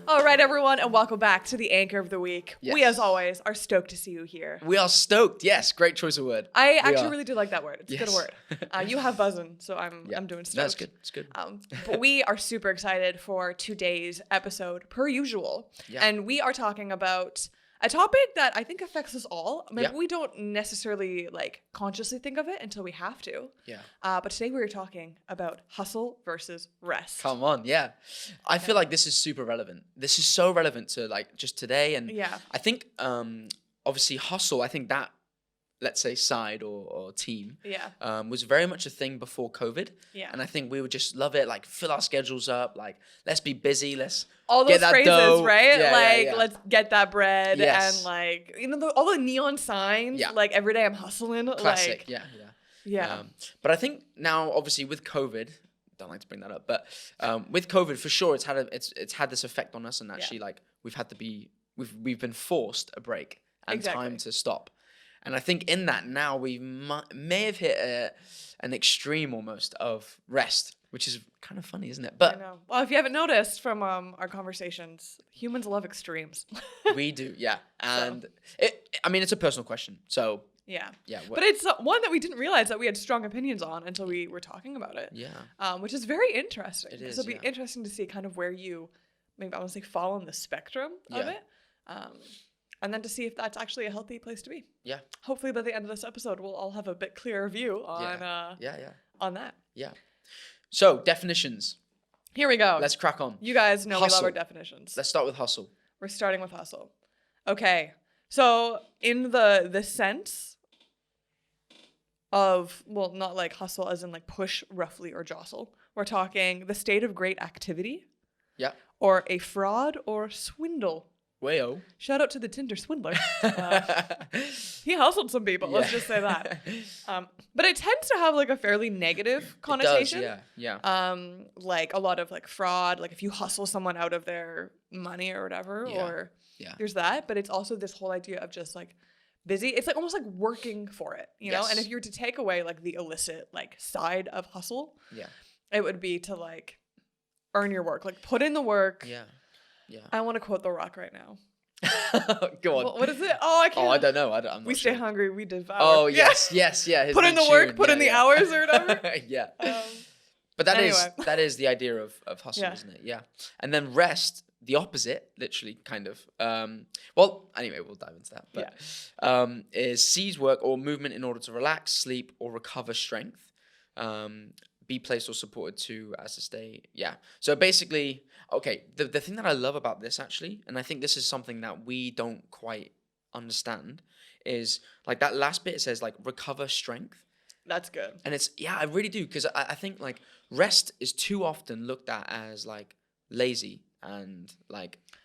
All right, everyone, and welcome back to the Anchor of the Week. Yes. We, as always, are stoked to see you here. We are stoked. Yes, great choice of word. I actually really do like that word. It's a Yes. good word. You have buzzing, so I'm doing stoked. That's good. It's good. But we are super excited for today's episode, per usual. Yeah. And we are talking about a topic that I think affects us all. Maybe we don't necessarily consciously think of it until we have to. Yeah. But today we are talking about hustle versus rest. Come on, yeah. I feel like this is super relevant. This is so relevant to just today. And I think obviously hustle, I think that, let's say, side or team was very much a thing before COVID. Yeah. And I think we would just love it, fill our schedules up, let's be busy, let's all those get that phrases, dough. right? Yeah, let's get that bread Yes. and all the neon signs. Yeah. Every day I'm hustling. Classic. Yeah. But I think now, obviously, with COVID, don't like to bring that up, but with COVID, for sure, it's had this effect on us, and actually, we've been forced a break and time to stop. And I think in that now we may have hit an extreme almost of rest, which is kind of funny, isn't it? But I know. Well, if you haven't noticed from our conversations, humans love extremes. we do, yeah. And it's a personal question, so. Yeah. Yeah. But it's one that we didn't realize that we had strong opinions on until we were talking about it. Yeah. Which is very interesting. It is. It'll be interesting to see kind of where you, maybe I want to say, fall on the spectrum of it. And then to see if that's actually a healthy place to be. Yeah. Hopefully by the end of this episode, we'll all have a bit clearer view on on that. Yeah. So definitions. Here we go. Let's crack on. You guys know Hustle. we love our definitions. Let's start with hustle. We're starting with hustle. Okay. So in the sense of, well, not like hustle as in push roughly or jostle. We're talking the state of great activity. Yeah. Or a fraud or swindle. Wayo. Shout out to the Tinder swindler. He hustled some people. Let's just say that. But it tends to have a fairly negative connotation. It does, yeah. Like a lot of fraud. If you hustle someone out of their money or whatever, or there's that. But it's also this whole idea of just busy. It's almost like working for it, you know? And if you were to take away the illicit side of hustle, it would be to earn your work, put in the work. Yeah. Yeah. I want to quote The Rock right now. Go on. What is it? Oh, I can't. Oh, I don't know. I'm not we sure. stay hungry, we devour. Oh, yes, yeah. His put in the work, put in the hours or whatever. Yeah. But that is the idea of hustle, isn't it? Yeah. And then rest, the opposite, literally, kind of. Well, anyway, we'll dive into that. But is seize work or movement in order to relax, sleep, or recover strength. Be placed or supported to as to stay. Yeah. So basically, okay, the thing that I love about this actually, and I think this is something that we don't quite understand, is that last bit, it says recover strength. That's good. And it's, I really do, because I think rest is too often looked at as lazy and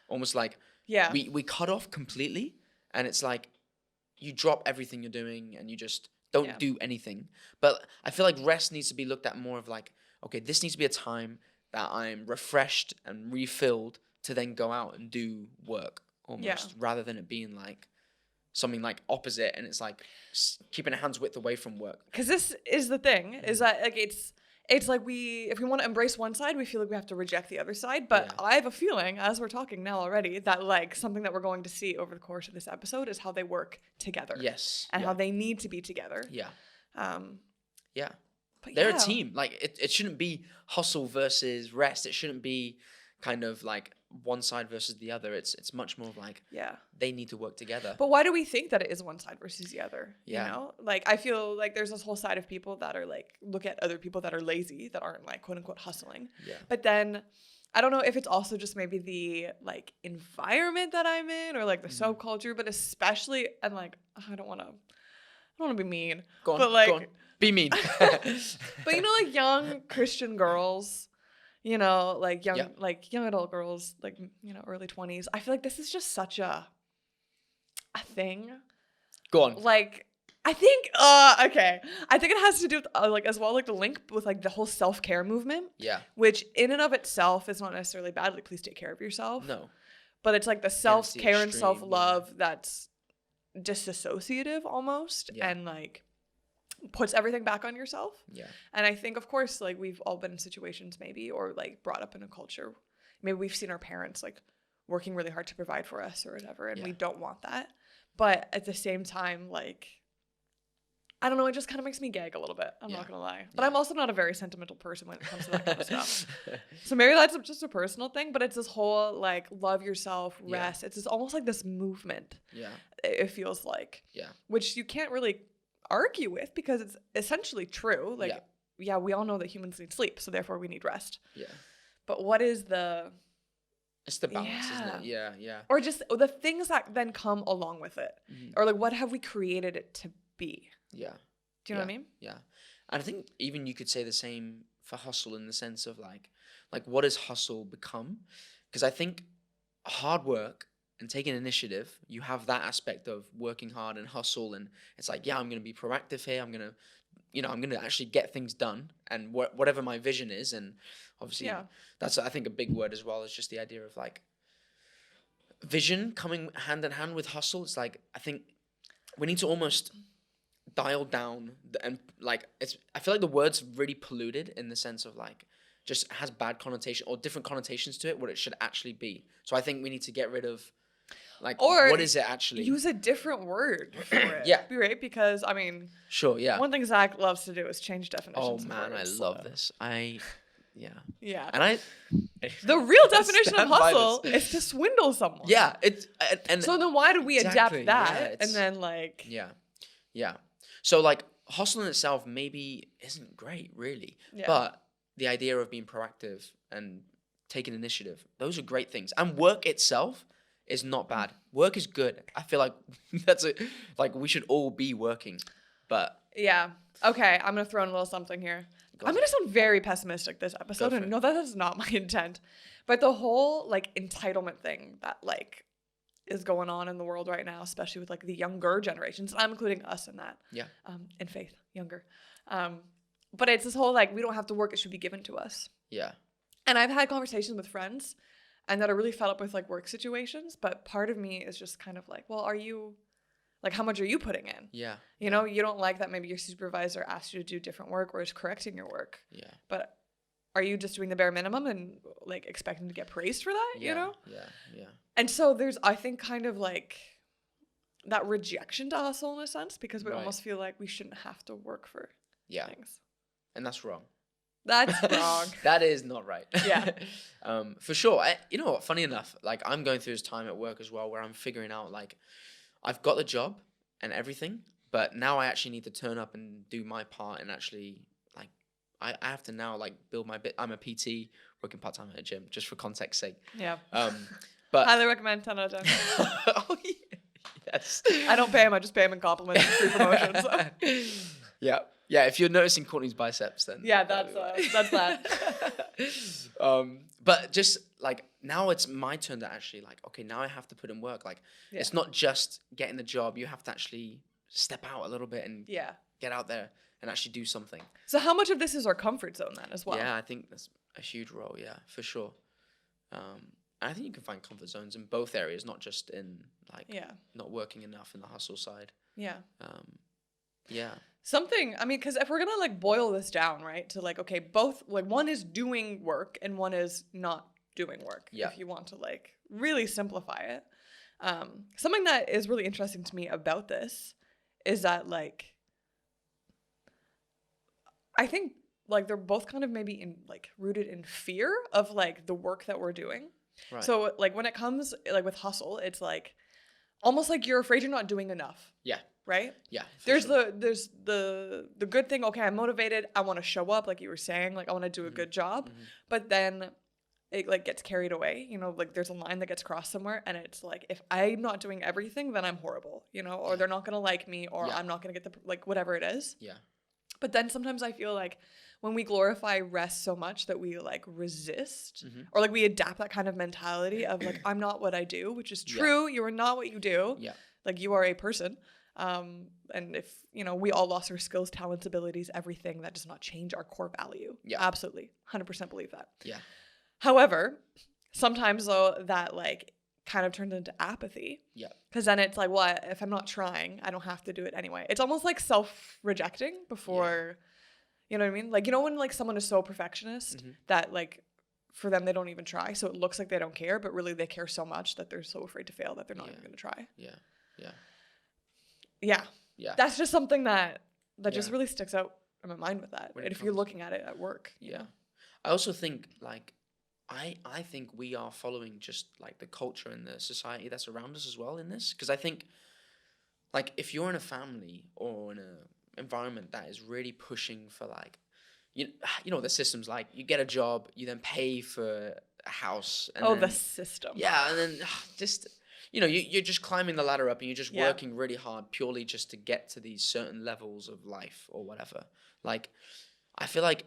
almost we cut off completely, and it's you drop everything you're doing and you just don't do anything. But I feel rest needs to be looked at more of okay, this needs to be a time that I'm refreshed and refilled to then go out and do work almost, rather than it being something opposite, and it's keeping a hand's width away from work. Because this is the thing, is that it's if we want to embrace one side, we feel we have to reject the other side. But I have a feeling, as we're talking now already, that something that we're going to see over the course of this episode is how they work together. Yes. And how they need to be together. Yeah. Yeah. But they're a team. It shouldn't be hustle versus rest. It shouldn't be kind of one side versus the other. It's much more of they need to work together. But why do we think that it is one side versus the other? Yeah. You know, I feel there's this whole side of people that are look at other people that are lazy, that aren't quote unquote hustling. Yeah. But then I don't know if it's also just maybe the environment that I'm in, or the subculture, but especially, and I don't want to be mean. Go on. But go on. Be mean. But young Christian girls, young adult girls, early 20s. I feel this is just such a thing. Go on. I think okay. I think it has to do with as well the link with the whole self-care movement. Yeah. Which in and of itself is not necessarily bad. Please take care of yourself. No. But it's the self-care and self-love that's disassociative almost, and puts everything back on yourself. Yeah. And I think, of course, we've all been in situations maybe, or brought up in a culture. Maybe we've seen our parents working really hard to provide for us or whatever. And we don't want that. But at the same time, like, I don't know, it just kind of makes me gag a little bit. I'm not going to lie. But I'm also not a very sentimental person when it comes to that kind of stuff. So maybe that's just a personal thing, but it's this whole, like, love yourself, rest. It's just almost like this movement. Yeah. It feels like. Yeah. Which you can't really argue with because it's essentially true. Like, we all know that humans need sleep, so therefore we need rest. Yeah. But what is the... It's the balance, isn't it? Yeah, yeah. Or just the things that then come along with it. Mm-hmm. Or, like, what have we created it to be? Yeah. Do you know what I mean? Yeah. And I think even you could say the same for hustle in the sense of like what does hustle become? Because I think hard work and taking initiative, you have that aspect of working hard and hustle, and it's like, I'm going to be proactive here. I'm going to actually get things done and whatever my vision is. And obviously that's, I think, a big word as well, is just the idea of like vision coming hand in hand with hustle. It's like, I think we need to almost dial down and like, I feel like the word's really polluted in the sense of like, just has bad connotation or different connotations to it, what it should actually be. So I think we need to get rid of like, or what is it actually? Use a different word for it. Yeah. Right? Because, I mean... Sure, yeah. One thing Zach loves to do is change definitions. Oh, man, I love this. Yeah. Yeah. And the real definition of hustle is to swindle someone. Yeah. And so then why do we adapt that? And then like... Yeah. Yeah. So like, hustle in itself maybe isn't great, really. Yeah. But the idea of being proactive and taking initiative, those are great things. And work itself is not bad. Work is good. I feel like that's it. Like, we should all be working, but... Yeah. Okay, I'm going to throw in a little something here. I'm going to sound very pessimistic this episode, and no, that is not my intent. But the whole, like, entitlement thing that, like, is going on in the world right now, especially with, like, the younger generations. I'm including us in that. Yeah. In faith, younger. But it's this whole, like, we don't have to work. It should be given to us. Yeah. And I've had conversations with friends and that are really fed up with, like, work situations. But part of me is just kind of like, well, are you... Like, how much are you putting in? Yeah. You know, you don't like that maybe your supervisor asked you to do different work or is correcting your work. Yeah. But are you just doing the bare minimum and, like, expecting to get praised for that, you know? Yeah, yeah. And so there's, I think, kind of, like, that rejection to hustle in a sense because we almost feel like we shouldn't have to work for things. And that's wrong. That's wrong. That is not right. Yeah. For sure. You know what? Funny enough, like, I'm going through this time at work as well where I'm figuring out, like, I've got the job and everything, but now I actually need to turn up and do my part and actually, like, I have to now, like, build my bit. I'm a PT working part-time at a gym, just for context's sake. Yeah. But highly recommend 10 out of 10. Oh, yes. I don't pay him. I just pay him in compliments and free promotions. So. Yeah. Yeah, if you're noticing Courtney's biceps, then... Yeah, that's that. But just, like, now it's my turn to actually, like, okay, now I have to put in work. Like, it's not just getting the job. You have to actually step out a little bit and get out there and actually do something. So how much of this is our comfort zone then as well? Yeah, I think that's a huge role, yeah, for sure. I think you can find comfort zones in both areas, not just in, like, not working enough in the hustle side. Yeah. Yeah. Something, I mean, because if we're going to, like, boil this down, right, to, like, okay, both, like, one is doing work and one is not doing work, if you want to, like, really simplify it. Something that is really interesting to me about this is that, like, I think, like, they're both kind of maybe in, like, rooted in fear of, like, the work that we're doing. Right. So, like, when it comes, like, with hustle, it's, like, almost like you're afraid you're not doing enough. Yeah. Right? Yeah. There's the good thing, okay, I'm motivated, I want to show up, like you were saying, like I want to do a good job. Mm-hmm. But then it, like, gets carried away, you know, like there's a line that gets crossed somewhere and it's like, if I'm not doing everything, then I'm horrible, you know, or they're not going to like me, or I'm not going to get the, like, whatever it is. Yeah. But then sometimes I feel like when we glorify rest so much that we, like, resist or, like, we adapt that kind of mentality of, like, I'm not what I do, which is true. You are not what you do. Yeah. Like, you are a person. And if, you know, we all lost our skills, talents, abilities, everything, that does not change our core value. Yeah. Absolutely. 100% believe that. Yeah. However, sometimes though that, like, kind of turns into apathy. Yeah. Because then it's like, well, if I'm not trying, I don't have to do it anyway. It's almost like self-rejecting before, you know what I mean? Like, you know, when, like, someone is so perfectionist that, like, for them, they don't even try. So it looks like they don't care, but really they care so much that they're so afraid to fail that they're not even going to try. Yeah. That's just something that just really sticks out in my mind with that. If you're looking at it at work. You know? I also think like, I think we are following just like the culture and the society that's around us as well in this. Because I think like if you're in a family or in an environment that is really pushing for like, you know the system's like, you get a job, you then pay for a house. And the system. Yeah, and then just, you're just climbing the ladder up and you're just working really hard purely just to get to these certain levels of life or whatever. Like, I feel like,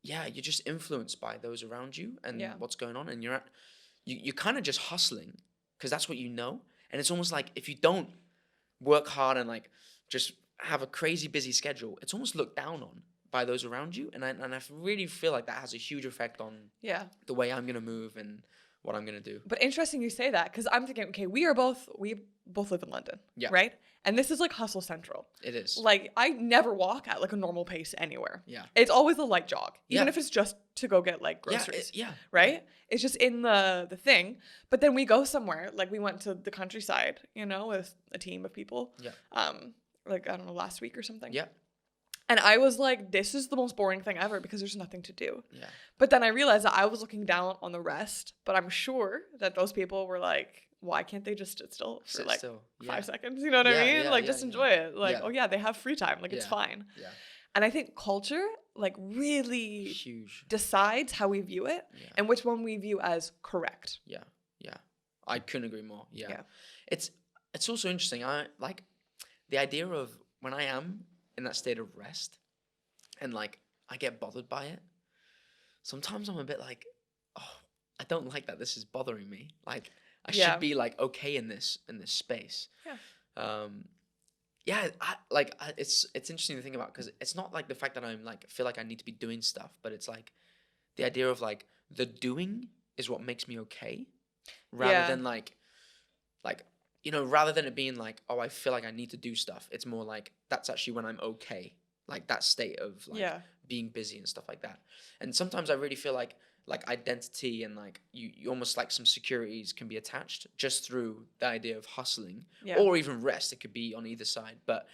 you're just influenced by those around you and what's going on. And you're kind of just hustling because that's what you know. And it's almost like if you don't work hard and like just have a crazy busy schedule, it's almost looked down on by those around you. And I really feel like that has a huge effect on the way I'm going to move and what I'm going to do. But interesting you say that, because I'm thinking, okay, we both live in London, right? And this is like hustle central. It is. Like, I never walk at like a normal pace anywhere. Yeah. It's always a light jog, even if it's just to go get like groceries. Right? It's just in the thing. But then we go somewhere, like we went to the countryside, with a team of people. Yeah. Like, I don't know, last week or something. Yeah. And I was like, this is the most boring thing ever because there's nothing to do. Yeah. But then I realized that I was looking down on the rest, but I'm sure that those people were like, why can't they just sit still for 5 seconds? You know what I mean? Like, just enjoy it. Like, they have free time. Like, it's fine. Yeah. And I think culture, like, really huge decides how we view it and which one we view as correct. Yeah. Yeah. I couldn't agree more. Yeah. It's also interesting. I like the idea of when I am in that state of rest and like I get bothered by it, sometimes I'm a bit like, I don't like that this is bothering me. Like, I should be like okay in this space. It's interesting to think about because it's not like the fact that I'm like feel like I need to be doing stuff, but it's like the idea of like the doing is what makes me okay, rather than like rather than it being like, I feel like I need to do stuff. It's more like that's actually when I'm okay, like that state of like being busy and stuff like that. And sometimes I really feel like identity and like you almost like some securities can be attached just through the idea of hustling or even rest. It could be on either side. But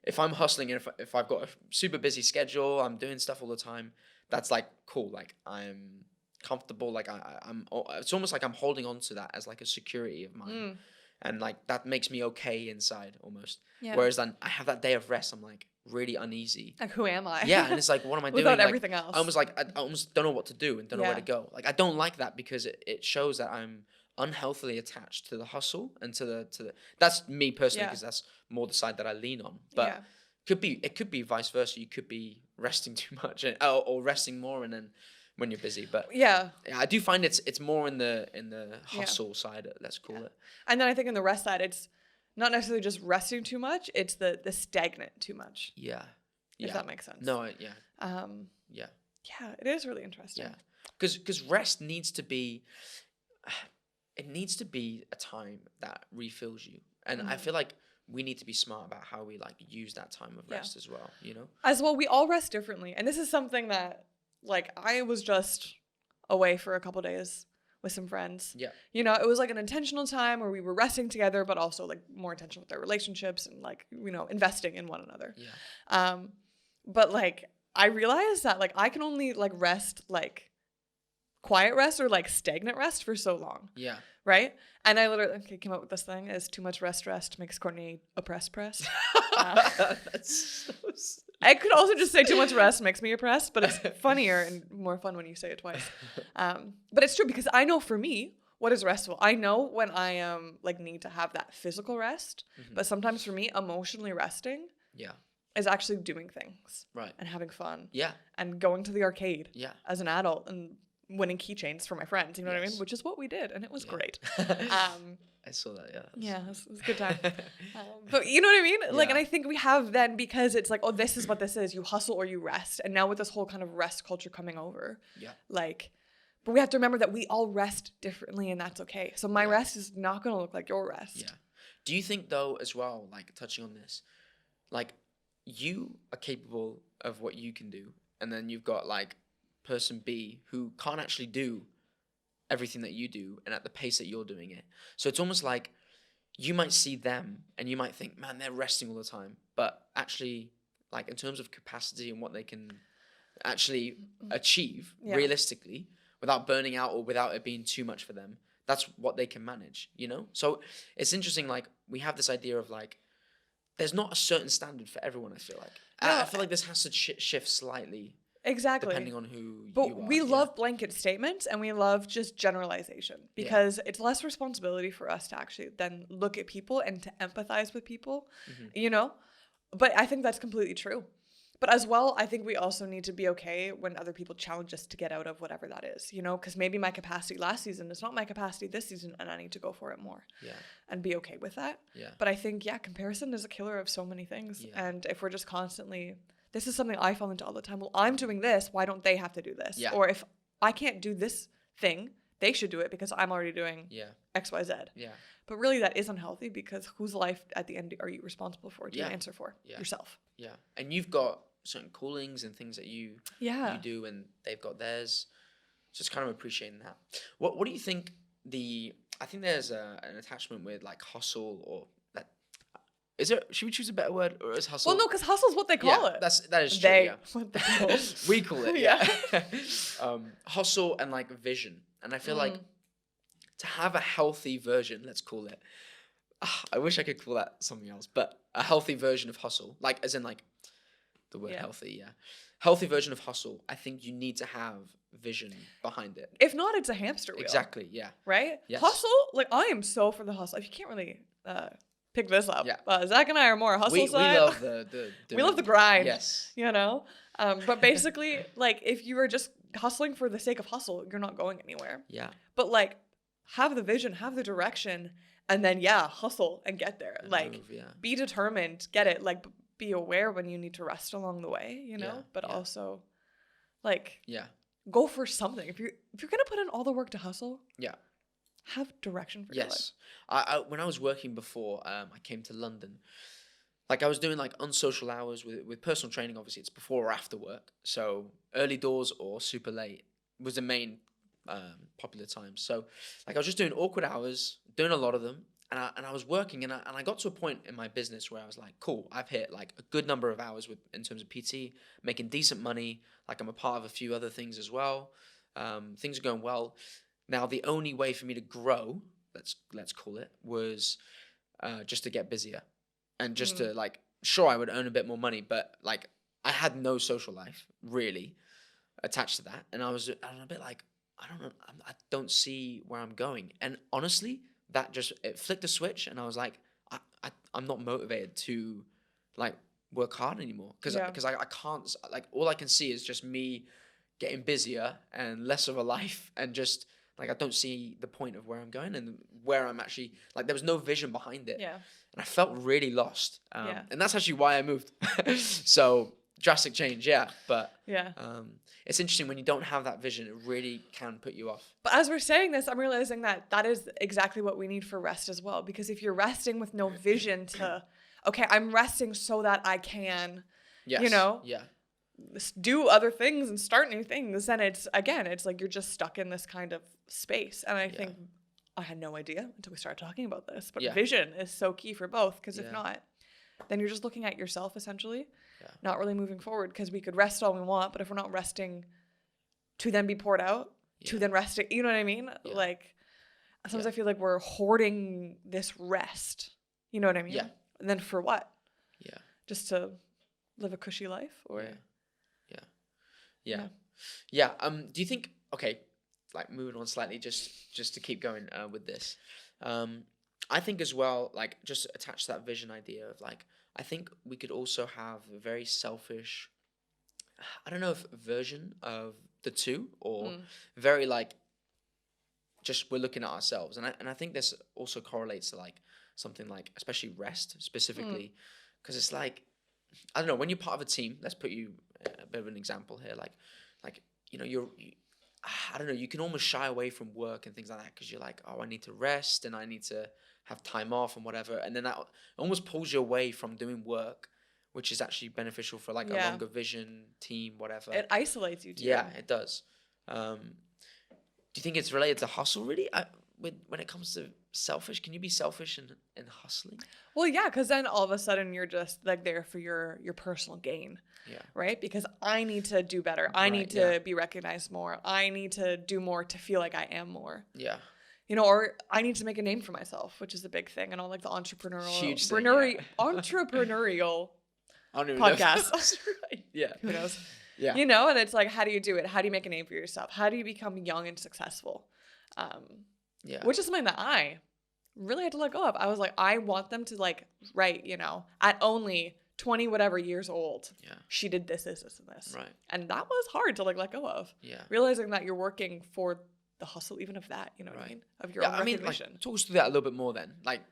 if I'm hustling and if I've got a super busy schedule, I'm doing stuff all the time, that's like cool. Like I'm comfortable. Like I'm it's almost like I'm holding on to that as like a security of mine. And like that makes me okay inside almost. Yeah. Whereas then I have that day of rest, I'm like really uneasy. Like, who am I? Yeah, and it's like, what am I doing? Without like, everything else. I almost don't know what to do and don't know where to go. Like I don't like that because it shows that I'm unhealthily attached to the hustle and to the that's me personally because that's more the side that I lean on. But it could be vice versa. You could be resting too much or resting more and then when you're busy. But I do find it's more in the hustle side, let's call it. And then I think in the rest side, it's not necessarily just resting too much, it's the stagnant too much. If that makes sense. No, it is really interesting. Because rest needs to be a time that refills you. And I feel like we need to be smart about how we like use that time of rest as well, As well, we all rest differently. And this is something that like I was just away for a couple days with some friends. Yeah. It was like an intentional time where we were resting together, but also like more intentional with our relationships and like, investing in one another. Yeah. But like I realized that like I can only like rest like quiet rest or like stagnant rest for so long. Yeah. Right? And I literally came up with this thing as too much rest makes Courtney oppressed. That's so I could also just say too much rest makes me oppressed, but it's funnier and more fun when you say it twice. But it's true because I know for me what is restful. I know when I like need to have that physical rest, but sometimes for me emotionally resting is actually doing things and having fun and going to the arcade as an adult and winning keychains for my friends, you know what I mean? Which is what we did, and it was great. I saw that, Yeah, it was a good time. But you know what I mean? Like, and I think we have then because it's like, this is what this is. You hustle or you rest. And now with this whole kind of rest culture coming over, like, but we have to remember that we all rest differently, and that's okay. So my rest is not going to look like your rest. Yeah. Do you think, though, as well, like, touching on this, like, you are capable of what you can do, and then you've got, like, person B who can't actually do everything that you do and at the pace that you're doing it. So it's almost like you might see them and you might think, man, they're resting all the time. But actually, like in terms of capacity and what they can actually achieve realistically without burning out or without it being too much for them, that's what they can manage, you know? So it's interesting, like, we have this idea of, like, there's not a certain standard for everyone, I feel like. I feel like this has to shift slightly. Exactly. Depending on who you are. But we love blanket statements and we love just generalization because it's less responsibility for us to actually then look at people and to empathize with people, you know? But I think that's completely true. But as well, I think we also need to be okay when other people challenge us to get out of whatever that is, you know, because maybe my capacity last season is not my capacity this season and I need to go for it more and be okay with that. Yeah. But I think, comparison is a killer of so many things. Yeah. And if we're just constantly, this is something I fall into all the time. Well, I'm doing this. Why don't they have to do this? Yeah. Or if I can't do this thing, they should do it because I'm already doing X, Y, Z. Yeah. But really that is unhealthy because whose life at the end are you responsible for? Do you answer for? Yourself. Yeah. And you've got certain callings and things that you do and they've got theirs. Just kind of appreciating that. What do you think I think there's an attachment with like hustle or that. Is there, should we choose a better word or is hustle? Well, no, because hustle's what they call it. That is true. We call it, hustle and like vision. And I feel like to have a healthy version, let's call it, I wish I could call that something else, but a healthy version of hustle, like as in like the word healthy, healthy version of hustle, I think you need to have vision behind it. If not, it's a hamster wheel. Exactly, yeah. Right? Yes. Hustle, like I am so for the hustle. If you can't really pick this up. Yeah. Zach and I are more hustle side. We love the we love the grind. Yes. You know? But basically, like if you are just hustling for the sake of hustle, you're not going anywhere. Yeah. But like have the vision, have the direction, and then hustle and get there. And like be determined, get it. Like be aware when you need to rest along the way, you know? But also like go for something. If you're gonna put in all the work to hustle, have direction for your life. I when I was working before I came to London, like I was doing like unsocial hours with personal training. Obviously it's before or after work, so early doors or super late was the main popular time. So like I was just doing awkward hours, doing a lot of them, and I was working, and I got to a point in my business where I was like, cool, I've hit like a good number of hours in terms of PT, making decent money. Like I'm a part of a few other things as well. Things are going well. Now the only way for me to grow, let's call it, was just to get busier, and just to like, sure, I would earn a bit more money, but like I had no social life really attached to that, and I was a bit like, I don't know, I don't see where I'm going, and honestly, that just it flicked a switch, and I was like, I'm not motivated to like work hard anymore because I can't, like all I can see is just me getting busier and less of a life, and just like I don't see the point of where I'm going and where I'm actually, like there was no vision behind it. Yeah. And I felt really lost. And that's actually why I moved. So drastic change, but it's interesting when you don't have that vision, it really can put you off. But as we're saying this, I'm realizing that is exactly what we need for rest as well. Because if you're resting with no vision to, okay, I'm resting so that I can, you know, do other things and start new things, then it's like you're just stuck in this kind of space. And I think I had no idea until we started talking about this, but vision is so key for both, because if not, then you're just looking at yourself essentially, not really moving forward, because we could rest all we want, but if we're not resting to then be poured out, to then rest, you know what I mean? Like sometimes I feel like we're hoarding this rest, you know what I mean? And then for what? Just to live a cushy life, or do you think, okay, like moving on slightly, just to keep going with this, I think as well, like just attach that vision idea of like, I think we could also have a very selfish, I don't know if version of the two, or very like, just we're looking at ourselves. And I think this also correlates to like something like, especially rest specifically, because it's like, I don't know, when you're part of a team, let's put you a bit of an example here, like, you know, I don't know, you can almost shy away from work and things like that because you're like, oh, I need to rest and I need to have time off and whatever. And then that almost pulls you away from doing work, which is actually beneficial for like a longer vision, team, whatever. It isolates you too. Yeah, it does. Do you think it's related to hustle really? When it comes to selfish, can you be selfish in hustling? Well, yeah, because then all of a sudden you're just like there for your personal gain. Yeah. Right? Because I need to do better. I need to be recognized more. I need to do more to feel like I am more. Yeah. You know, or I need to make a name for myself, which is a big thing. And all like the entrepreneurial podcast. That's right. Yeah. Who knows? Yeah. You know, and it's like, how do you do it? How do you make a name for yourself? How do you become young and successful? Which is something that I really had to let go of. I was like, I want them to like, right, you know, at only 20 whatever years old, she did this, and this. Right. And that was hard to like let go of. Yeah. Realizing that you're working for the hustle even of that, you know what I mean? Of your own recognition. Like, talk us through that a little bit more then. Like,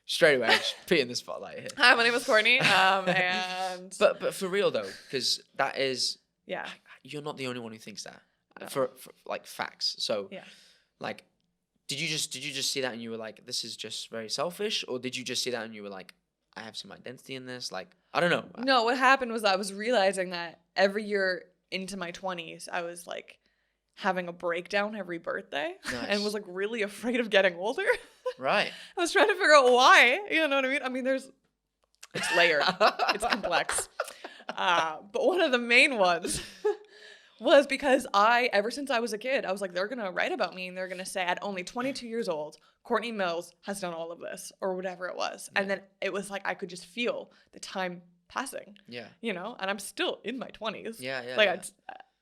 straight away, just put in the spotlight here. Hi, my name is Courtney. And But for real though, because that is, yeah, you're not the only one who thinks that. No. For like facts. So like, did you just see that and you were like, this is just very selfish? Or did you just see that and you were like, I have some identity in this? Like, I don't know. No, what happened was I was realizing that every year into my 20s, I was like having a breakdown every birthday. Nice. And was like really afraid of getting older. Right. I was trying to figure out why. You know what I mean? I mean, it's layered. It's complex. But one of the main ones was because ever since I was a kid, I was like, they're going to write about me and they're going to say at only 22 years old, Courtney Mills has done all of this or whatever it was. Yeah. And then it was like, I could just feel the time passing. Yeah. You know, and I'm still in my 20s. Yeah. Like,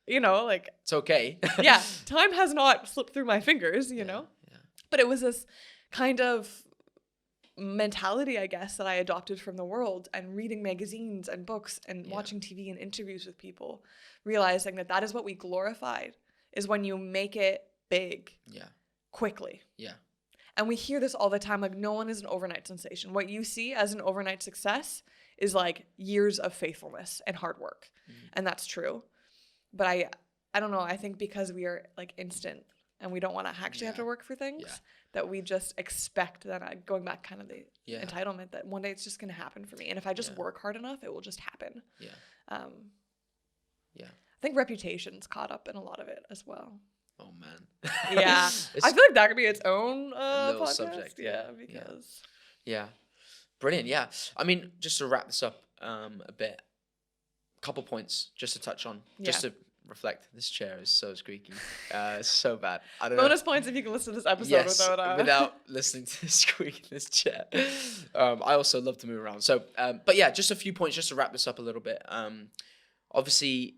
you know, like. It's okay. Yeah. Time has not slipped through my fingers, you know. Yeah. But it was this kind of mentality, I guess, that I adopted from the world and reading magazines and books and watching TV and interviews with people, realizing that is what we glorified, is when you make it big quickly. Yeah. And we hear this all the time, like no one is an overnight sensation. What you see as an overnight success is like years of faithfulness and hard work. Mm-hmm. And that's true. But I don't know, I think because we are like instant and we don't want to actually have to work for things, that we just expect that, going back kind of the entitlement, that one day it's just going to happen for me. And if I just work hard enough, it will just happen. Yeah. I think reputation's caught up in a lot of it as well. Oh, man. Yeah. I feel like that could be its own podcast. Subject. Yeah, because. Yeah. Brilliant. Yeah. I mean, just to wrap this up a bit, a couple points just to touch on, just to reflect. This chair is so squeaky. It's so bad. I don't know. Bonus points if you can listen to this episode without listening to the squeak in this chair. I also love to move around. So, but yeah, just a few points just to wrap this up a little bit. Obviously,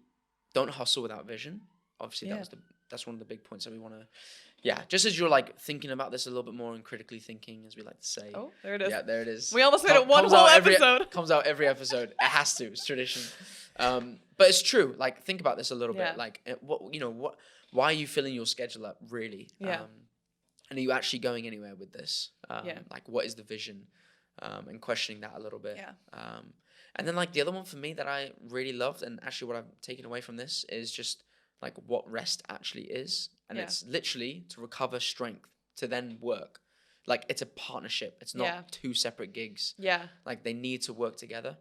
don't hustle without vision. Obviously, that's one of the big points that we want to. Yeah, just as you're like thinking about this a little bit more and critically thinking, as we like to say. Oh, there it is. Yeah, there it is. We almost made it one whole episode. Comes out every episode. It has to. It's tradition. But it's true. Like, think about this a little bit. Like, why are you filling your schedule up, really? Yeah. And are you actually going anywhere with this? Like, what is the vision? And questioning that a little bit. Yeah. And then, like, the other one for me that I really loved, and actually what I've taken away from this is just, like, what rest actually is. And it's literally to recover strength, to then work. Like, it's a partnership. It's not two separate gigs. Yeah. Like, they need to work together.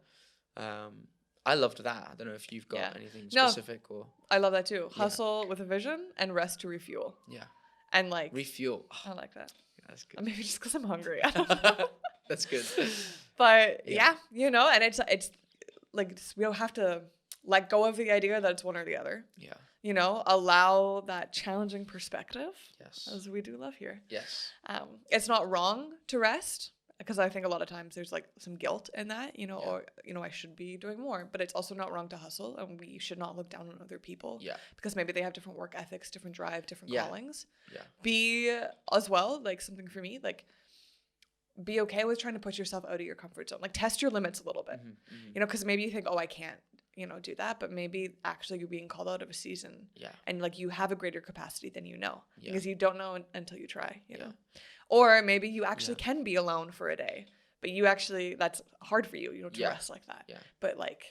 I loved that. I don't know if you've got anything specific or. I love that too. Hustle with a vision and rest to refuel. Yeah. And like. Refuel. I like that. That's good. Maybe just because I'm hungry. I don't know. That's good. But you know, and it's like we don't have to let go of the idea that it's one or the other. Yeah. You know, allow that challenging perspective. Yes. As we do love here. Yes. It's not wrong to rest, because I think a lot of times there's like some guilt in that, you know, or, you know, I should be doing more, but it's also not wrong to hustle, and we should not look down on other people because maybe they have different work ethics, different drive, different callings. Yeah. Be as well, like something for me, like be okay with trying to put yourself out of your comfort zone, like test your limits a little bit, you know, because maybe you think, oh, I can't, you know, do that, but maybe actually you're being called out of a season and like you have a greater capacity than you know because you don't know until you try, you know. Or maybe you actually can be alone for a day, but you actually, that's hard for you, you know, to rest like that. Yeah. But like.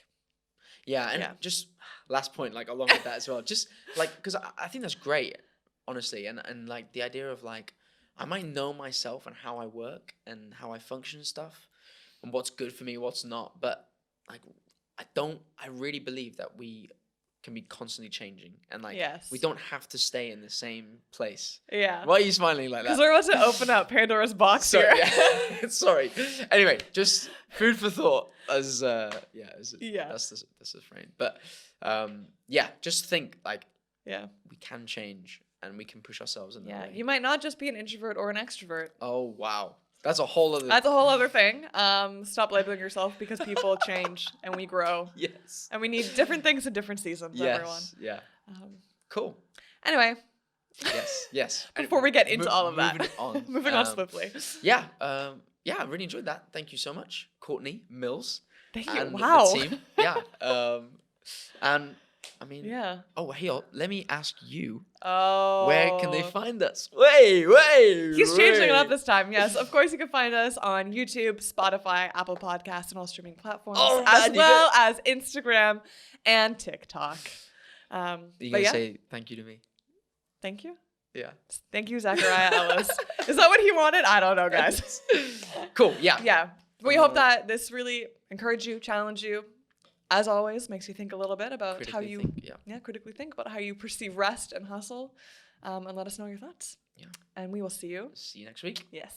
Yeah. And just last point, like along with that as well, just like, because I think that's great, honestly. And like the idea of like, I might know myself and how I work and how I function and stuff and what's good for me, what's not. But like, I really believe that we can be constantly changing, and like yes. we don't have to stay in the same place. Yeah. Why are you smiling like that? Because we're about to open up Pandora's box here. Yeah. Sorry. Anyway, just food for thought as that's the frame. But just think like we can change and we can push ourselves in that way. You might not just be an introvert or an extrovert. Oh wow. That's a whole other thing. Stop labeling yourself because people change and we grow. Yes. And we need different things in different seasons, everyone. Yeah. Cool. Anyway. Yes. Before we get into all of that. Moving on swiftly. Yeah. I really enjoyed that. Thank you so much, Courtney Mills. Thank you. Wow. The team. Yeah. And I mean, oh, hey, let me ask you. Oh. Where can they find us? Wait. He's changing it up this time. Yes, of course you can find us on YouTube, Spotify, Apple Podcasts, and all streaming platforms, as well as Instagram and TikTok. You gonna say thank you to me? Thank you? Yeah. Thank you, Zachariah Ellis. Is that what he wanted? I don't know, guys. Cool, yeah. Yeah. We hope that this really encouraged you, challenged you. As always, makes you think a little bit about how you critically think about how you perceive rest and hustle, and let us know your thoughts. Yeah. And we will see you. See you next week. Yes.